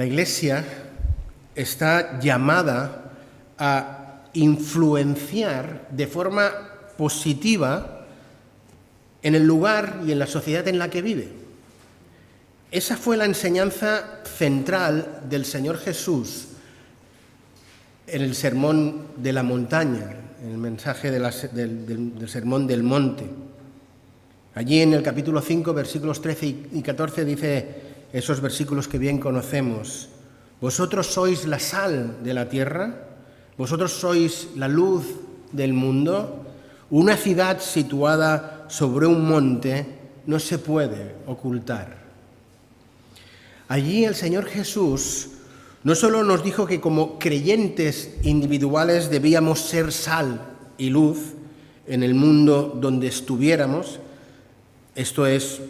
La Iglesia está llamada a influenciar de forma positiva en el lugar y en la sociedad en la que vive. Esa fue la enseñanza central del Señor Jesús en el Sermón de la Montaña, en el mensaje del Sermón del Monte. Allí en el capítulo 5, versículos 13 y 14 dice esos versículos que bien conocemos: vosotros sois la sal de la tierra, vosotros sois la luz del mundo. Una ciudad situada sobre un monte no se puede ocultar. Allí el Señor Jesús no solo nos dijo que como creyentes individuales debíamos ser sal y luz en el mundo donde estuviéramos, esto es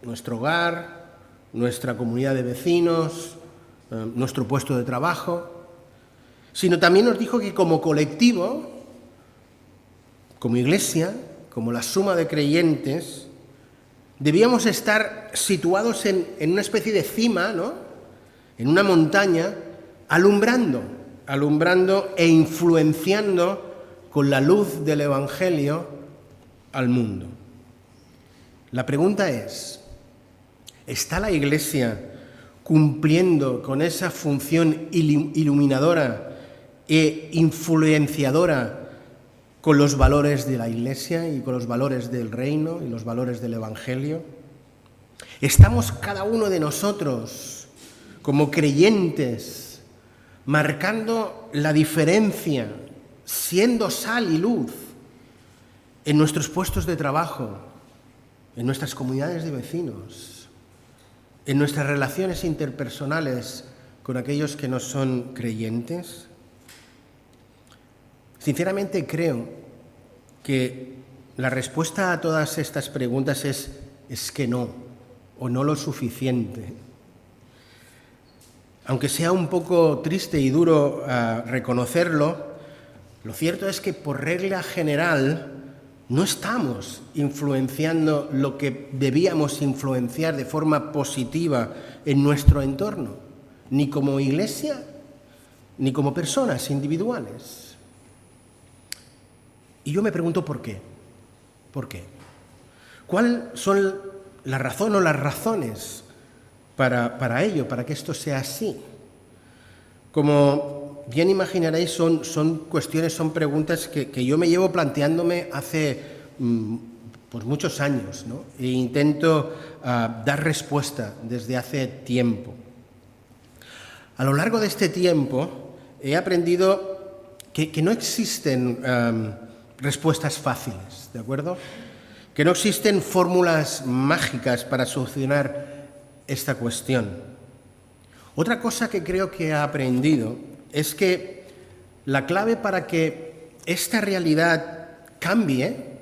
nuestro hogar, nuestra comunidad de vecinos, nuestro puesto de trabajo, sino también nos dijo que como colectivo, como iglesia, como la suma de creyentes, debíamos estar situados en una especie de cima, ¿no?, en una montaña, alumbrando e influenciando con la luz del Evangelio al mundo. La pregunta es: ¿está la Iglesia cumpliendo con esa función iluminadora e influenciadora con los valores de la Iglesia y con los valores del reino y los valores del Evangelio? ¿Estamos cada uno de nosotros, como creyentes, marcando la diferencia, siendo sal y luz en nuestros puestos de trabajo, en nuestras comunidades de vecinos, en nuestras relaciones interpersonales con aquellos que no son creyentes? Sinceramente creo que la respuesta a todas estas preguntas es que no, o no lo suficiente. Aunque sea un poco triste y duro reconocerlo, lo cierto es que por regla general no estamos influenciando lo que debíamos influenciar de forma positiva en nuestro entorno, ni como iglesia, ni como personas individuales. Y yo me pregunto ¿por qué? ¿Por qué? ¿Cuáles son la razón o las razones para ello, para que esto sea así? Como bien imaginaréis, son cuestiones, son preguntas que yo me llevo planteándome hace pues muchos años, ¿no? E intento dar respuesta desde hace tiempo. A lo largo de este tiempo he aprendido que no existen respuestas fáciles, ¿de acuerdo? Que no existen fórmulas mágicas para solucionar esta cuestión. Otra cosa que creo que he aprendido es que la clave para que esta realidad cambie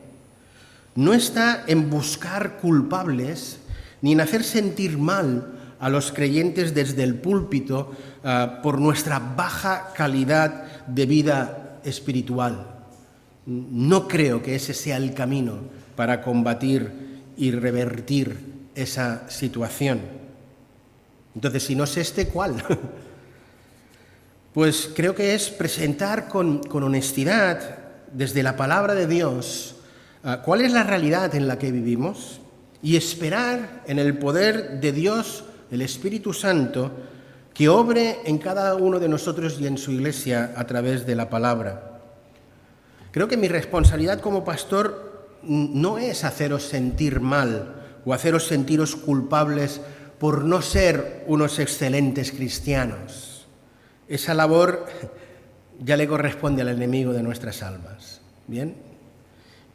no está en buscar culpables ni en hacer sentir mal a los creyentes desde el púlpito por nuestra baja calidad de vida espiritual. No creo que ese sea el camino para combatir y revertir esa situación. Entonces, si no es este, ¿cuál? Pues creo que es presentar con honestidad, desde la palabra de Dios, cuál es la realidad en la que vivimos y esperar en el poder de Dios, el Espíritu Santo, que obre en cada uno de nosotros y en su iglesia a través de la palabra. Creo que mi responsabilidad como pastor no es haceros sentir mal o haceros sentiros culpables por no ser unos excelentes cristianos. Esa labor ya le corresponde al enemigo de nuestras almas, ¿bien?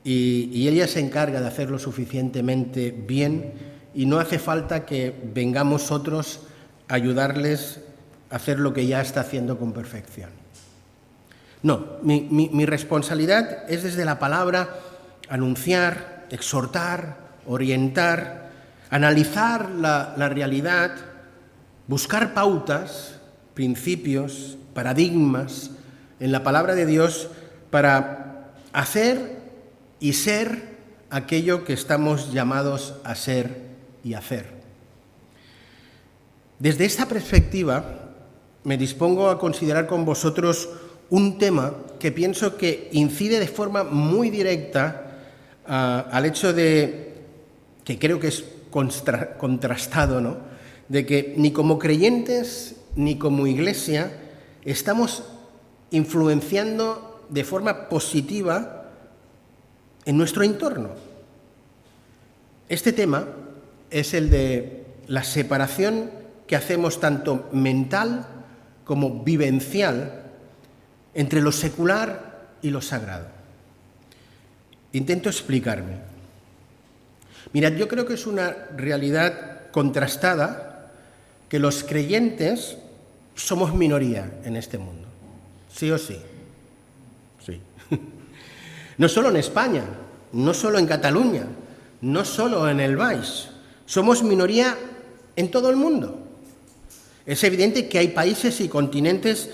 Y ella se encarga de hacerlo suficientemente bien y no hace falta que vengamos otros a ayudarles a hacer lo que ya está haciendo con perfección. No, mi responsabilidad es desde la palabra anunciar, exhortar, orientar, analizar la realidad, buscar pautas, principios, paradigmas en la palabra de Dios para hacer y ser aquello que estamos llamados a ser y hacer. Desde esta perspectiva, me dispongo a considerar con vosotros un tema que pienso que incide de forma muy directa al hecho de, que creo que es contrastado, ¿no?, de que ni como creyentes ni como Iglesia estamos influenciando de forma positiva en nuestro entorno. Este tema es el de la separación que hacemos tanto mental como vivencial entre lo secular y lo sagrado. Intento explicarme. Mirad, yo creo que es una realidad contrastada que los creyentes somos minoría en este mundo. ¿Sí o sí? Sí. No solo en España, no solo en Cataluña, no solo en el Baix. Somos minoría en todo el mundo. Es evidente que hay países y continentes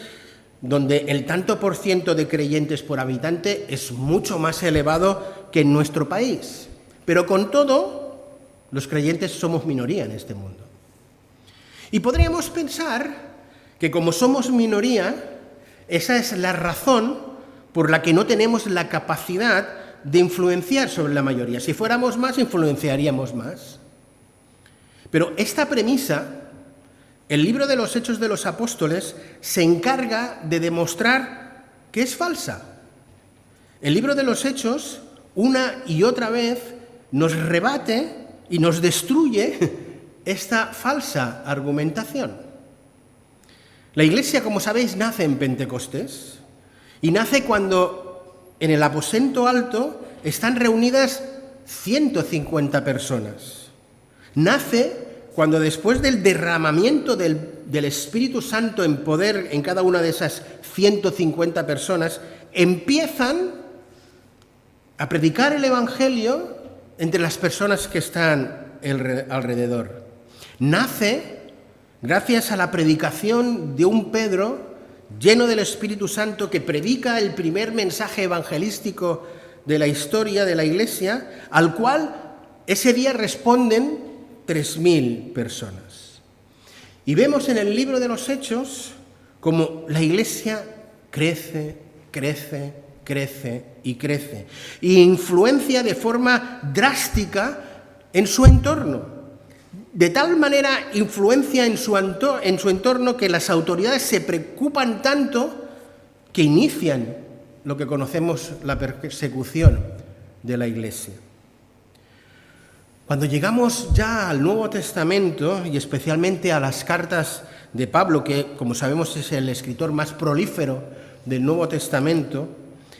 donde el tanto por ciento de creyentes por habitante es mucho más elevado que en nuestro país. Pero con todo, los creyentes somos minoría en este mundo. Y podríamos pensar que como somos minoría, esa es la razón por la que no tenemos la capacidad de influenciar sobre la mayoría. Si fuéramos más, influenciaríamos más. Pero esta premisa, el libro de los Hechos de los Apóstoles se encarga de demostrar que es falsa. El libro de los Hechos, una y otra vez, nos rebate y nos destruye esta falsa argumentación. La Iglesia, como sabéis, nace en Pentecostés y nace cuando en el aposento alto están reunidas 150 personas. Nace cuando después del derramamiento del Espíritu Santo en poder en cada una de esas 150 personas, empiezan a predicar el Evangelio entre las personas que están alrededor. Nace gracias a la predicación de un Pedro lleno del Espíritu Santo que predica el primer mensaje evangelístico de la historia de la Iglesia, al cual ese día responden 3.000 personas. Y vemos en el libro de los Hechos cómo la Iglesia crece, crece, crece y crece, y influencia de forma drástica en su entorno. De tal manera influencia en su entorno que las autoridades se preocupan tanto que inician lo que conocemos la persecución de la Iglesia. Cuando llegamos ya al Nuevo Testamento y especialmente a las cartas de Pablo, que como sabemos es el escritor más prolífero del Nuevo Testamento,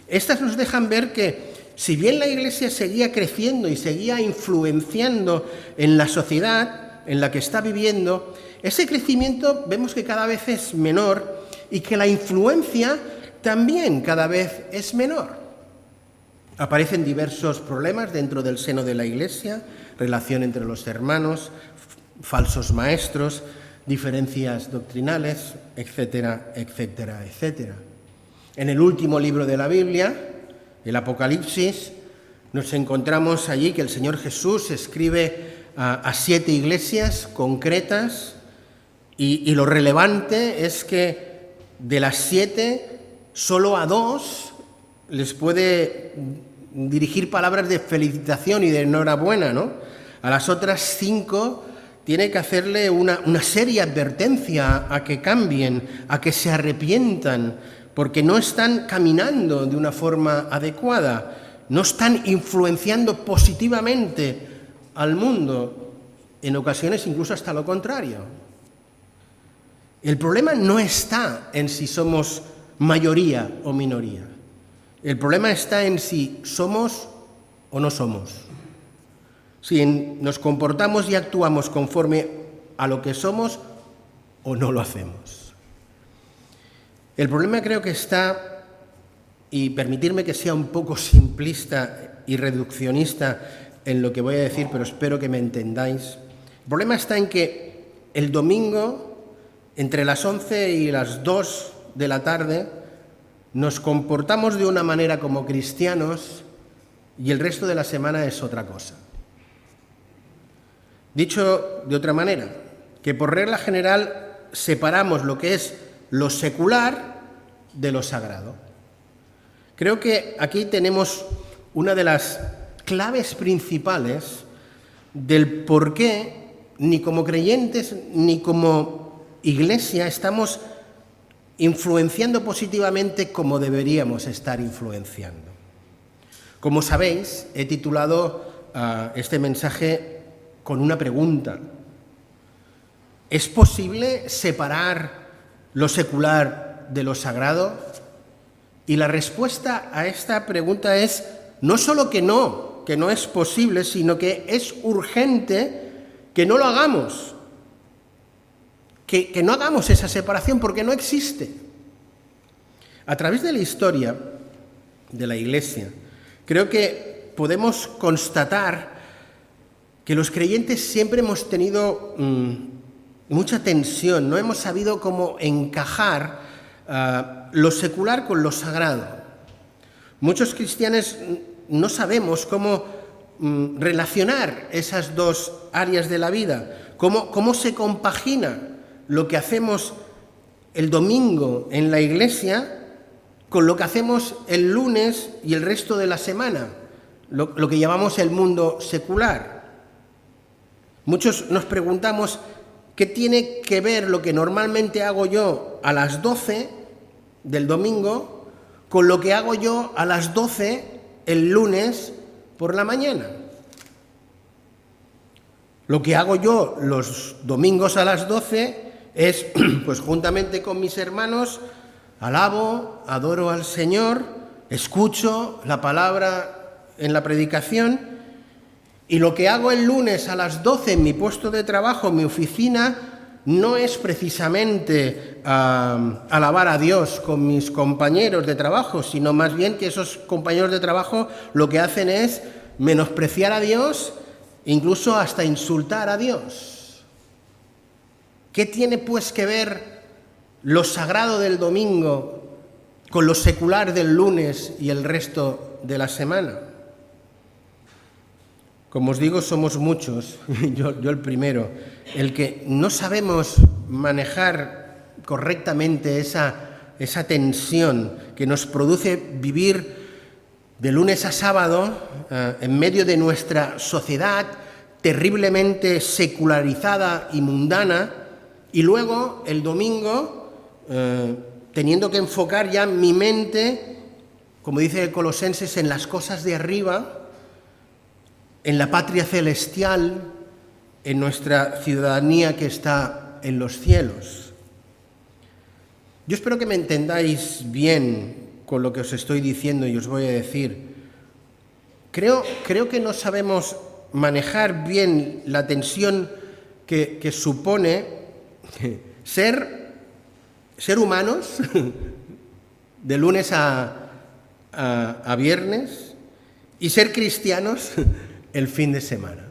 estas nos dejan ver que si bien la Iglesia seguía creciendo y seguía influenciando en la sociedad en la que está viviendo, ese crecimiento vemos que cada vez es menor y que la influencia también cada vez es menor. Aparecen diversos problemas dentro del seno de la Iglesia, relación entre los hermanos, falsos maestros, diferencias doctrinales, etcétera, etcétera, etcétera. En el último libro de la Biblia, el Apocalipsis, nos encontramos allí que el Señor Jesús escribe a 7 iglesias concretas y lo relevante es que de las 7, solo a 2 les puede dirigir palabras de felicitación y de enhorabuena, ¿no? A las otras 5 tiene que hacerle una seria advertencia a que cambien, a que se arrepientan, porque no están caminando de una forma adecuada, no están influenciando positivamente al mundo, en ocasiones incluso hasta lo contrario. El problema no está en si somos mayoría o minoría. El problema está en si somos o no somos. Si nos comportamos y actuamos conforme a lo que somos o no lo hacemos. El problema creo que está, y permitirme que sea un poco simplista y reduccionista en lo que voy a decir, pero espero que me entendáis. El problema está en que el domingo, entre las 11 y las 2 de la tarde, nos comportamos de una manera como cristianos y el resto de la semana es otra cosa. Dicho de otra manera, que por regla general separamos lo que es lo secular de lo sagrado. Creo que aquí tenemos una de las claves principales del por qué ni como creyentes ni como Iglesia estamos influenciando positivamente como deberíamos estar influenciando. Como sabéis, he titulado este mensaje con una pregunta. ¿Es posible separar lo secular de lo sagrado? Y la respuesta a esta pregunta es no solo que no es posible, sino que es urgente que no lo hagamos, que no hagamos esa separación porque no existe. A través de la historia de la Iglesia, creo que podemos constatar que los creyentes siempre hemos tenido mucha tensión, no hemos sabido cómo encajar lo secular con lo sagrado. Muchos cristianos no sabemos cómo relacionar esas dos áreas de la vida, cómo se compagina lo que hacemos el domingo en la iglesia con lo que hacemos el lunes y el resto de la semana, lo que llamamos el mundo secular. Muchos nos preguntamos qué tiene que ver lo que normalmente hago yo a las 12 del domingo con lo que hago yo a las 12 el lunes por la mañana. Lo que hago yo los domingos a las 12 es, pues juntamente con mis hermanos, alabo, adoro al Señor, escucho la palabra en la predicación, y lo que hago el lunes a las 12 en mi puesto de trabajo, en mi oficina, no es precisamente alabar a Dios con mis compañeros de trabajo, sino más bien que esos compañeros de trabajo lo que hacen es menospreciar a Dios, incluso hasta insultar a Dios. ¿Qué tiene pues que ver lo sagrado del domingo con lo secular del lunes y el resto de la semana? Como os digo, somos muchos, yo el primero, el que no sabemos manejar correctamente esa tensión que nos produce vivir de lunes a sábado en medio de nuestra sociedad terriblemente secularizada y mundana, y luego el domingo teniendo que enfocar ya mi mente, como dice Colosenses, en las cosas de arriba, en la patria celestial, en nuestra ciudadanía que está en los cielos. Yo espero que me entendáis bien con lo que os estoy diciendo y os voy a decir. Creo que no sabemos manejar bien la tensión que supone ser humanos de lunes a viernes y ser cristianos el fin de semana.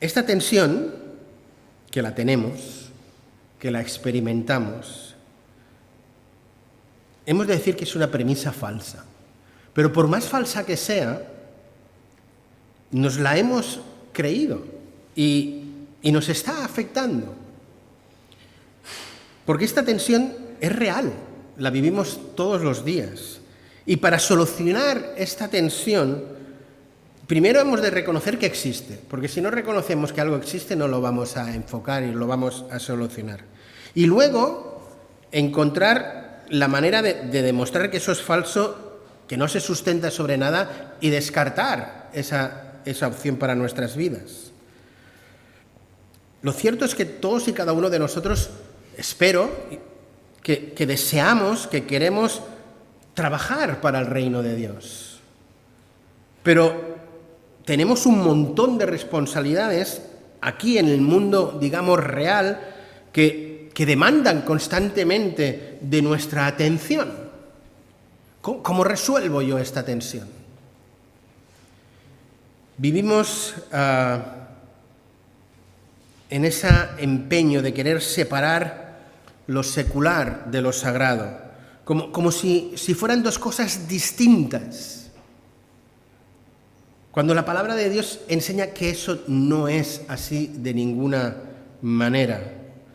Esta tensión, que la tenemos, que la experimentamos, hemos de decir que es una premisa falsa. Pero por más falsa que sea, nos la hemos creído y nos está afectando. Porque esta tensión es real, la vivimos todos los días. Y para solucionar esta tensión, primero hemos de reconocer que existe, porque si no reconocemos que algo existe no lo vamos a enfocar y lo vamos a solucionar. Y luego encontrar la manera de demostrar que eso es falso, que no se sustenta sobre nada, y descartar esa opción para nuestras vidas. Lo cierto es que todos y cada uno de nosotros, espero, que deseamos, que queremos trabajar para el reino de Dios. Pero tenemos un montón de responsabilidades aquí en el mundo, digamos, real, que demandan constantemente de nuestra atención. ¿Cómo resuelvo yo esta tensión? Vivimos en ese empeño de querer separar lo secular de lo sagrado, como si fueran dos cosas distintas. Cuando la palabra de Dios enseña que eso no es así de ninguna manera.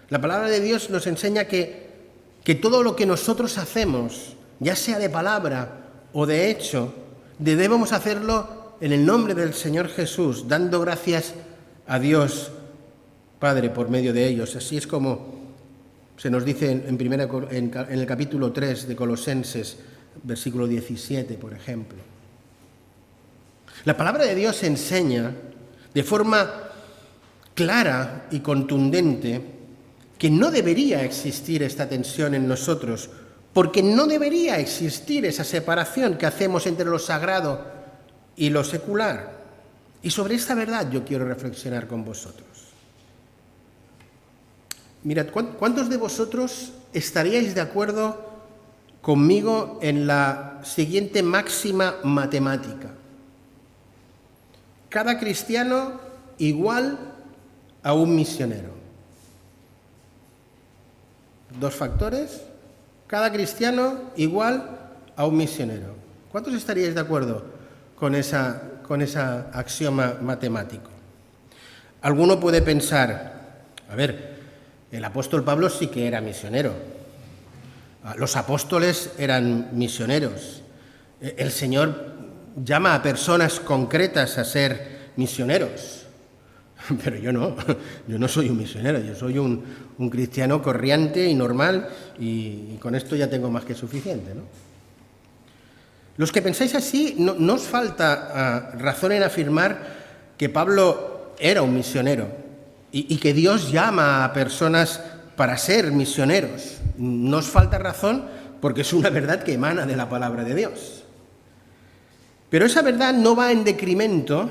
La palabra de Dios nos enseña que todo lo que nosotros hacemos, ya sea de palabra o de hecho, debemos hacerlo en el nombre del Señor Jesús, dando gracias a Dios Padre por medio de ellos. Así es como se nos dice en el capítulo 3 de Colosenses, versículo 17, por ejemplo. La palabra de Dios enseña de forma clara y contundente que no debería existir esta tensión en nosotros, porque no debería existir esa separación que hacemos entre lo sagrado y lo secular. Y sobre esta verdad yo quiero reflexionar con vosotros. Mirad, ¿cuántos de vosotros estaríais de acuerdo conmigo en la siguiente máxima matemática? Cada cristiano igual a un misionero. Dos factores, cada cristiano igual a un misionero. ¿Cuántos estaríais de acuerdo con esa axioma matemático? Alguno puede pensar, a ver, el apóstol Pablo sí que era misionero. Los apóstoles eran misioneros. El Señor llama a personas concretas a ser misioneros. Pero yo no soy un misionero, yo soy un cristiano corriente y normal y con esto ya tengo más que suficiente, ¿no? Los que pensáis así, no os falta razón en afirmar que Pablo era un misionero y que Dios llama a personas para ser misioneros. No os falta razón porque es una verdad que emana de la palabra de Dios. Pero esa verdad no va en decremento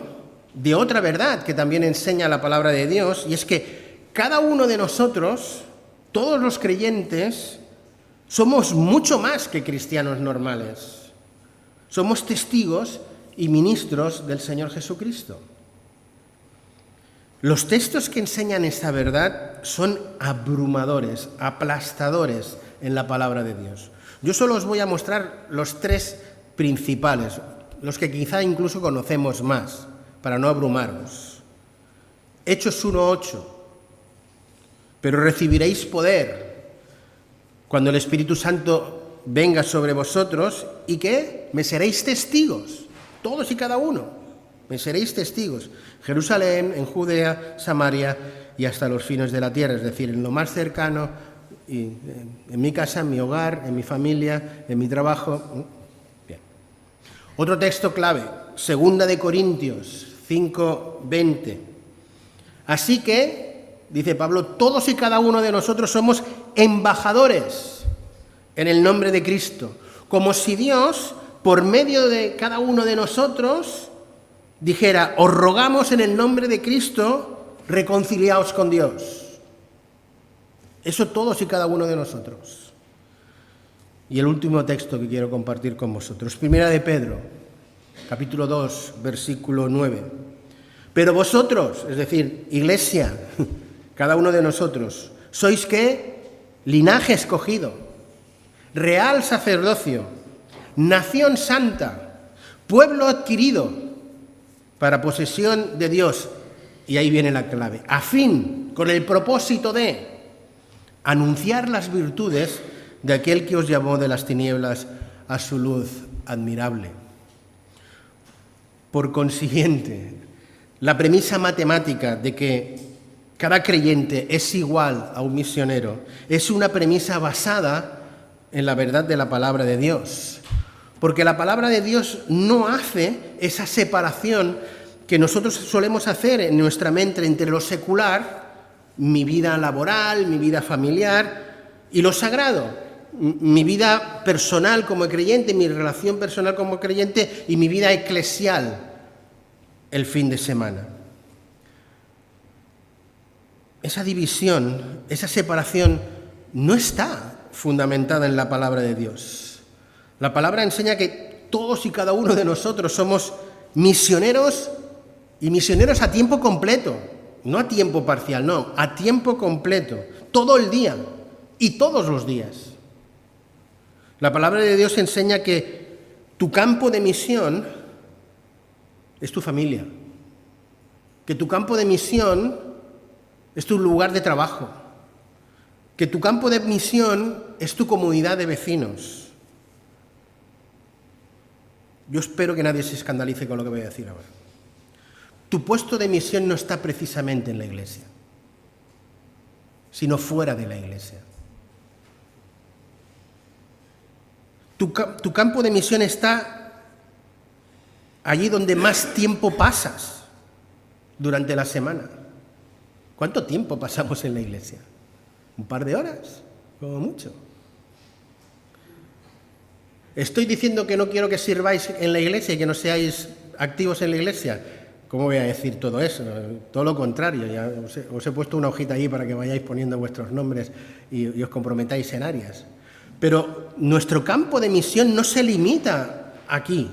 de otra verdad que también enseña la palabra de Dios, y es que cada uno de nosotros, todos los creyentes, somos mucho más que cristianos normales. Somos testigos y ministros del Señor Jesucristo. Los textos que enseñan esta verdad son abrumadores, aplastadores en la palabra de Dios. Yo solo os voy a mostrar los tres principales, los que quizá incluso conocemos más, para no abrumaros. Hechos 1:8. Pero recibiréis poder cuando el Espíritu Santo venga sobre vosotros y que me seréis testigos, todos y cada uno. Me seréis testigos. Jerusalén, en Judea, Samaria y hasta los fines de la tierra, es decir, en lo más cercano, y en mi casa, en mi hogar, en mi familia, en mi trabajo. Bien. Otro texto clave, 2 de Corintios 5:20. Así que, dice Pablo, todos y cada uno de nosotros somos embajadores en el nombre de Cristo, como si Dios, por medio de cada uno de nosotros, dijera, os rogamos en el nombre de Cristo, reconciliaos con Dios. Eso todos y cada uno de nosotros. Y el último texto que quiero compartir con vosotros, 1 de Pedro, capítulo 2, versículo 9. Pero vosotros, es decir, iglesia, cada uno de nosotros, ¿sois qué? Linaje escogido, real sacerdocio, nación santa, pueblo adquirido, para posesión de Dios, y ahí viene la clave, a fin, con el propósito de anunciar las virtudes de aquel que os llamó de las tinieblas a su luz admirable. Por consiguiente, la premisa matemática de que cada creyente es igual a un misionero es una premisa basada en la verdad de la palabra de Dios. Porque la palabra de Dios no hace esa separación que nosotros solemos hacer en nuestra mente entre lo secular, mi vida laboral, mi vida familiar, y lo sagrado, mi vida personal como creyente, mi relación personal como creyente y mi vida eclesial el fin de semana. Esa división, esa separación no está fundamentada en la palabra de Dios. La palabra enseña que todos y cada uno de nosotros somos misioneros y misioneros a tiempo completo, no a tiempo parcial, no, a tiempo completo, todo el día y todos los días. La palabra de Dios enseña que tu campo de misión es tu familia, que tu campo de misión es tu lugar de trabajo, que tu campo de misión es tu comunidad de vecinos. Yo espero que nadie se escandalice con lo que voy a decir ahora. Tu puesto de misión no está precisamente en la iglesia, sino fuera de la iglesia. Tu campo de misión está allí donde más tiempo pasas durante la semana. ¿Cuánto tiempo pasamos en la iglesia? ¿Un par de horas? Como mucho. ¿Estoy diciendo que no quiero que sirváis en la iglesia y que no seáis activos en la iglesia? ¿Cómo voy a decir todo eso? Todo lo contrario. Ya os he puesto una hojita ahí para que vayáis poniendo vuestros nombres y os comprometáis en áreas. Pero nuestro campo de misión no se limita aquí.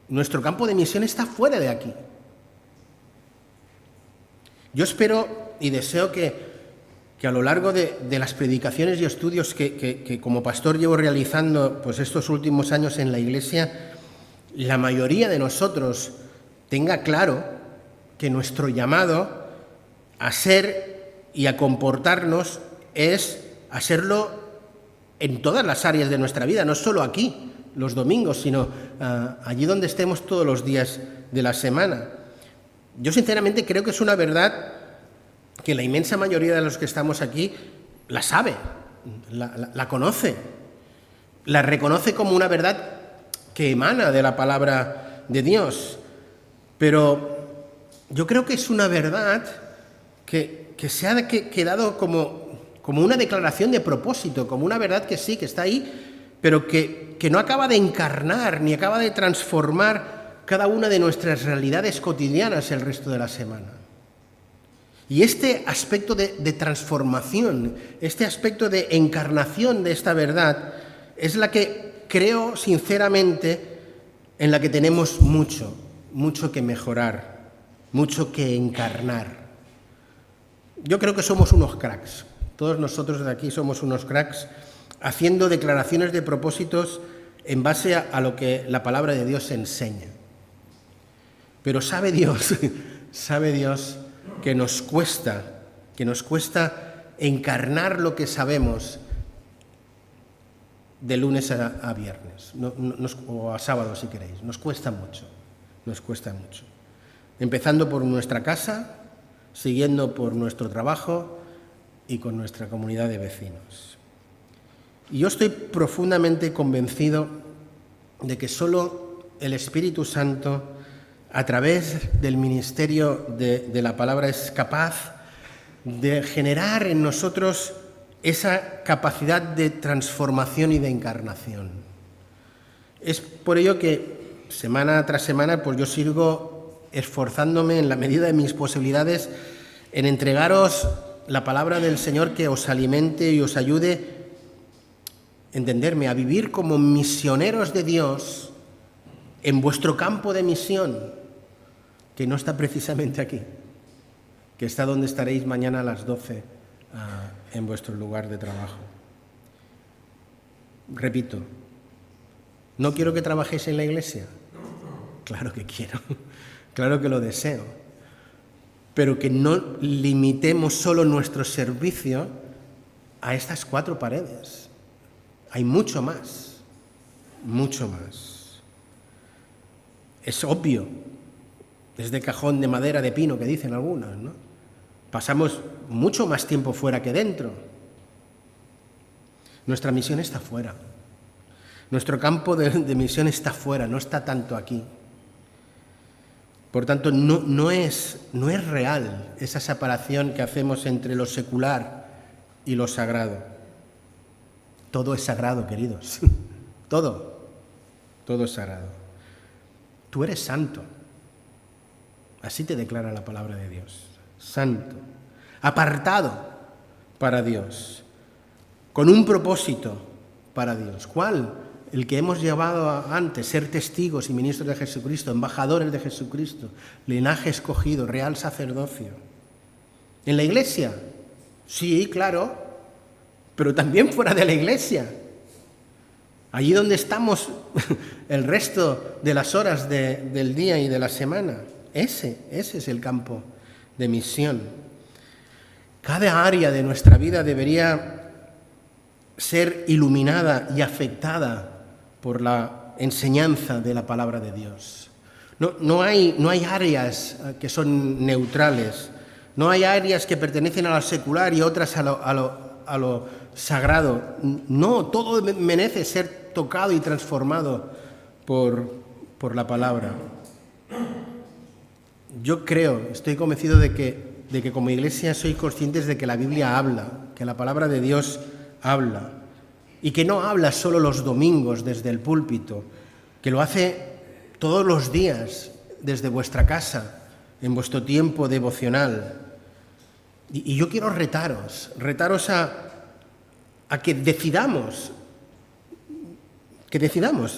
Nuestro campo de misión está fuera de aquí. Yo espero y deseo que a lo largo de las predicaciones y estudios que como pastor llevo realizando pues estos últimos años en la Iglesia, la mayoría de nosotros tenga claro que nuestro llamado a ser y a comportarnos es hacerlo en todas las áreas de nuestra vida, no solo aquí, los domingos, sino allí donde estemos todos los días de la semana. Yo sinceramente creo que es una verdad que la inmensa mayoría de los que estamos aquí la sabe, la conoce, la reconoce como una verdad que emana de la palabra de Dios. Pero yo creo que es una verdad que se ha quedado como una declaración de propósito, como una verdad que sí, que está ahí, pero que no acaba de encarnar ni acaba de transformar cada una de nuestras realidades cotidianas el resto de la semana. Y este aspecto de transformación, este aspecto de encarnación de esta verdad, es la que creo sinceramente en la que tenemos mucho que mejorar, mucho que encarnar. Yo creo que somos unos cracks, todos nosotros de aquí somos unos cracks, haciendo declaraciones de propósitos en base a lo que la palabra de Dios enseña. Pero sabe Dios que nos cuesta encarnar lo que sabemos de lunes a viernes, o a sábado si queréis. Nos cuesta mucho. Empezando por nuestra casa, siguiendo por nuestro trabajo y con nuestra comunidad de vecinos. Y yo estoy profundamente convencido de que solo el Espíritu Santo, a través del ministerio de la palabra, es capaz de generar en nosotros esa capacidad de transformación y de encarnación. Es por ello que semana tras semana pues yo sigo esforzándome en la medida de mis posibilidades en entregaros la palabra del Señor que os alimente y os ayude a entenderme, a vivir como misioneros de Dios en vuestro campo de misión, que no está precisamente aquí, que está donde estaréis mañana a las 12 en vuestro lugar de trabajo. Repito, ¿no quiero que trabajéis en la iglesia? Claro que quiero, claro que lo deseo, pero que no limitemos solo nuestro servicio a estas 4 paredes. Hay mucho más. Es obvio, es de cajón de madera de pino que dicen algunos, ¿no? Pasamos mucho más tiempo fuera que dentro. Nuestra misión está fuera. Nuestro campo de misión está fuera, no está tanto aquí. Por tanto, no es real esa separación que hacemos entre lo secular y lo sagrado. Todo es sagrado, queridos. Todo es sagrado. Tú eres santo. Así te declara la palabra de Dios. Santo, apartado para Dios, con un propósito para Dios. ¿Cuál? El que hemos llevado antes, ser testigos y ministros de Jesucristo, embajadores de Jesucristo, linaje escogido, real sacerdocio. ¿En la iglesia? Sí, claro, pero también fuera de la iglesia. allí donde estamos el resto de las horas del día y de la semana. Ese es el campo de misión. Cada área de nuestra vida debería ser iluminada y afectada por la enseñanza de la palabra de Dios. No hay áreas que son neutrales, no hay áreas que pertenecen a lo secular y otras a lo sagrado. No, todo merece ser tocado y transformado por la palabra. Yo estoy convencido de que como iglesia sois conscientes de que la Biblia habla, que la palabra de Dios habla, y que no habla solo los domingos desde el púlpito, que lo hace todos los días desde vuestra casa, en vuestro tiempo devocional. Y yo quiero retaros a que decidamos,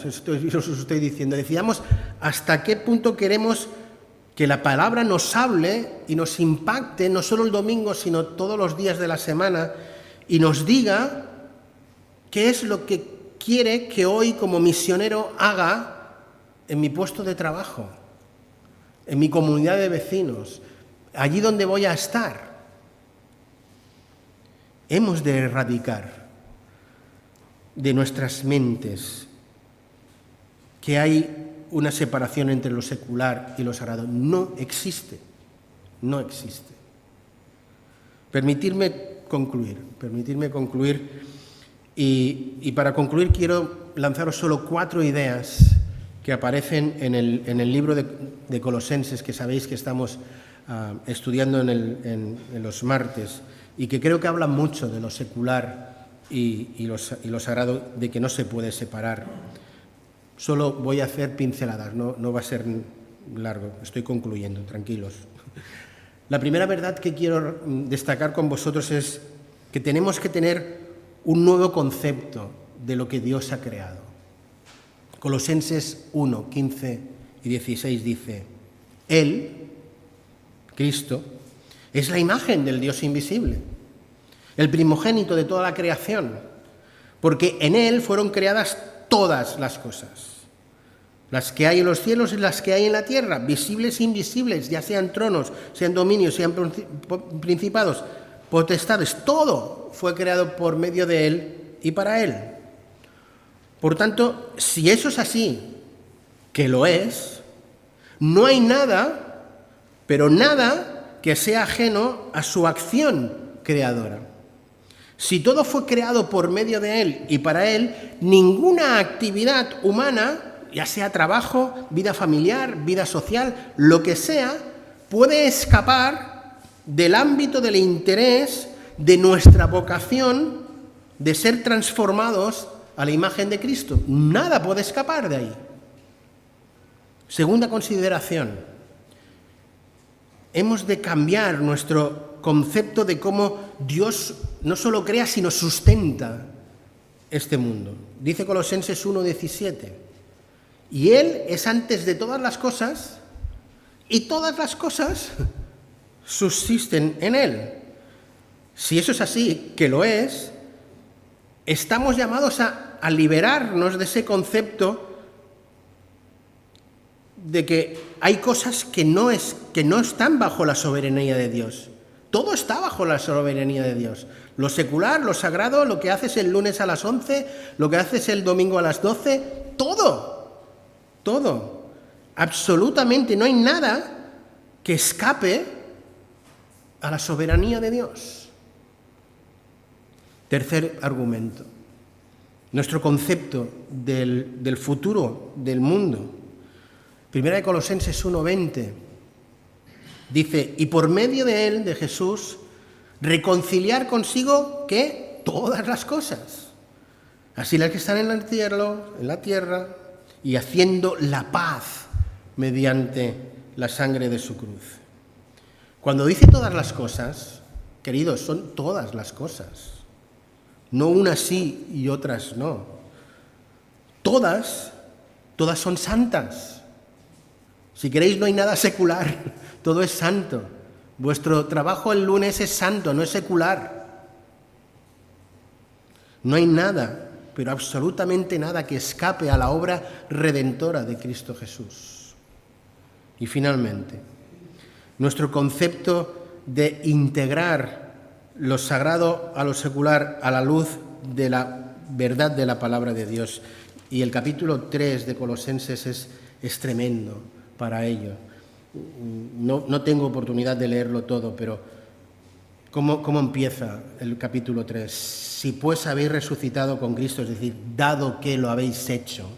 os estoy diciendo, decidamos hasta qué punto queremos que la palabra nos hable y nos impacte, no solo el domingo, sino todos los días de la semana, y nos diga qué es lo que quiere que hoy como misionero haga en mi puesto de trabajo, en mi comunidad de vecinos, allí donde voy a estar. Hemos de erradicar de nuestras mentes que hay una separación entre lo secular y lo sagrado. No existe. Permitidme concluir y para concluir quiero lanzaros solo 4 ideas que aparecen en el libro de Colosenses, que sabéis que estamos estudiando en los martes, y que creo que hablan mucho de lo secular y lo sagrado, de que no se puede separar. Solo voy a hacer pinceladas, no va a ser largo, estoy concluyendo, tranquilos. La primera verdad que quiero destacar con vosotros es que tenemos que tener un nuevo concepto de lo que Dios ha creado. Colosenses 1, 15 y 16 dice: Él, Cristo, es la imagen del Dios invisible, el primogénito de toda la creación, porque en Él fueron creadas todas las cosas, las que hay en los cielos y las que hay en la tierra, visibles e invisibles, ya sean tronos, sean dominios, sean principados, potestades, todo fue creado por medio de Él y para Él. Por tanto, si eso es así, que lo es, no hay nada, pero nada que sea ajeno a su acción creadora. Si todo fue creado por medio de Él y para Él, ninguna actividad humana, ya sea trabajo, vida familiar, vida social, lo que sea, puede escapar del ámbito del interés de nuestra vocación de ser transformados a la imagen de Cristo. Nada puede escapar de ahí. Segunda consideración: hemos de cambiar nuestro concepto de cómo Dios no solo crea, sino sustenta este mundo. Dice Colosenses 1:17: y Él es antes de todas las cosas, y todas las cosas subsisten en Él. Si eso es así, que lo es, estamos llamados a liberarnos de ese concepto de que hay cosas que no están bajo la soberanía de Dios. Todo está bajo la soberanía de Dios. Lo secular, lo sagrado, lo que haces el lunes a las 11, lo que haces el domingo a las 12, todo. Absolutamente no hay nada que escape a la soberanía de Dios. Tercer argumento: nuestro concepto del futuro del mundo. Primera de Colosenses 1:20 dice: y por medio de Él, de Jesús, reconciliar consigo, ¿qué? Todas las cosas, así las que están en la tierra, y haciendo la paz mediante la sangre de su cruz. Cuando dice todas las cosas, queridos, son todas las cosas. No unas sí y otras no. Todas son santas. Si queréis, no hay nada secular, todo es santo. Vuestro trabajo el lunes es santo, no es secular. No hay nada pero absolutamente nada que escape a la obra redentora de Cristo Jesús. Y finalmente, nuestro concepto de integrar lo sagrado a lo secular a la luz de la verdad de la palabra de Dios. Y el capítulo 3 de Colosenses es tremendo para ello. No tengo oportunidad de leerlo todo, pero ¿cómo empieza el capítulo 3? Si pues habéis resucitado con Cristo, es decir, dado que lo habéis hecho,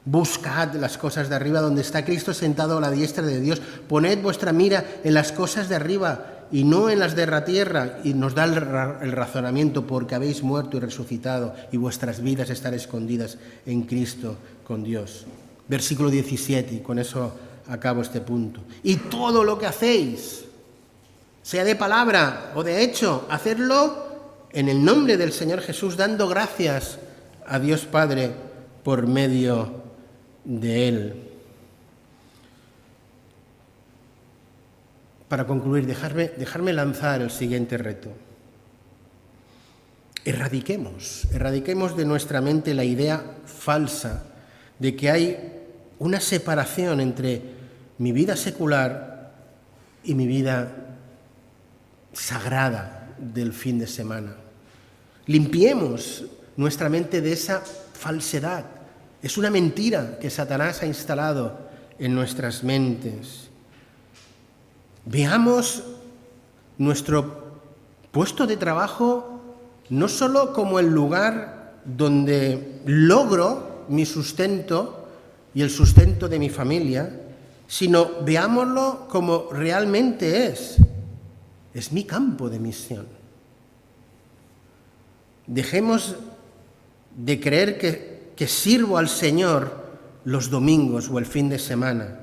buscad las cosas de arriba donde está Cristo sentado a la diestra de Dios. Poned vuestra mira en las cosas de arriba y no en las de la tierra. Y nos da el razonamiento, porque habéis muerto y resucitado y vuestras vidas están escondidas en Cristo con Dios. Versículo 17, y con eso acabo este punto. Y todo lo que hacéis, sea de palabra o de hecho, hacedlo en el nombre del Señor Jesús, dando gracias a Dios Padre por medio de Él. Para concluir, dejarme lanzar el siguiente reto. Erradiquemos de nuestra mente la idea falsa de que hay una separación entre mi vida secular y mi vida sagrada del fin de semana. Limpiemos nuestra mente de esa falsedad. Es una mentira que Satanás ha instalado en nuestras mentes. Veamos nuestro puesto de trabajo no solo como el lugar donde logro mi sustento y el sustento de mi familia, sino veámoslo como realmente es. Es mi campo de misión. Dejemos de creer que sirvo al Señor los domingos o el fin de semana.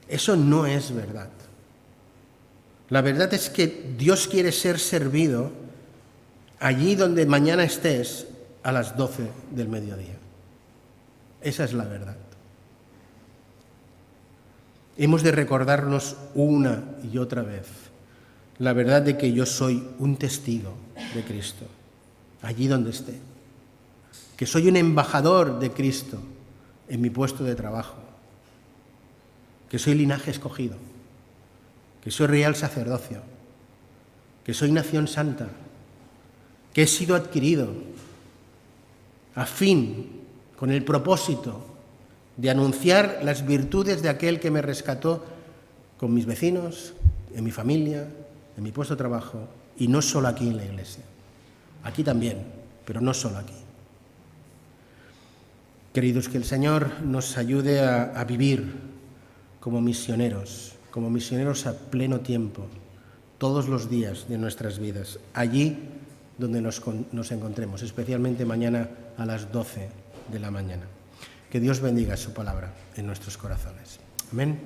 Eso no es verdad. La verdad es que Dios quiere ser servido allí donde mañana estés a las 12 del mediodía. Esa es la verdad. Hemos de recordarnos una y otra vez la verdad de que yo soy un testigo de Cristo, allí donde esté, que soy un embajador de Cristo en mi puesto de trabajo, que soy linaje escogido, que soy real sacerdocio, que soy nación santa, que he sido adquirido a fin, con el propósito de anunciar las virtudes de aquel que me rescató con mis vecinos, en mi familia, en mi puesto de trabajo, y no solo aquí en la iglesia. Aquí también, pero no solo aquí. Queridos, que el Señor nos ayude a vivir como misioneros a pleno tiempo, todos los días de nuestras vidas, allí donde nos encontremos, especialmente mañana a las 12 de la mañana. Que Dios bendiga su palabra en nuestros corazones. Amén.